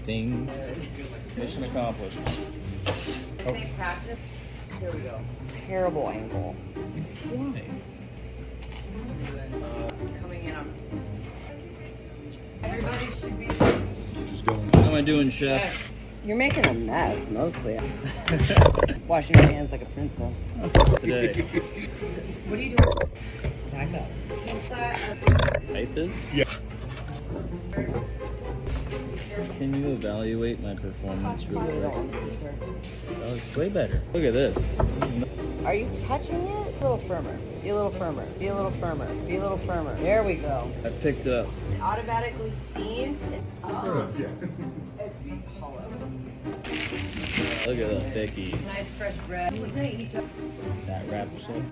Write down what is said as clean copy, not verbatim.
Ding. Mission accomplished. Oh. They practice. Here we go. Terrible angle. Why? Coming in on. Everybody should be. Just going. How am I doing, chef? You're making a mess, mostly. Washing your hands like a princess. Today. What are you doing? Back up. Type is? Yeah. Can you evaluate my performance real quick? Sir. Oh, it's way better. Look at this. Are you touching it? A little firmer. Be a little firmer. Be a little firmer. Be a little firmer. There we go. I picked up. It automatically seams. Yeah. It's hollow. Look at that thicky. Nice fresh bread. That wrap so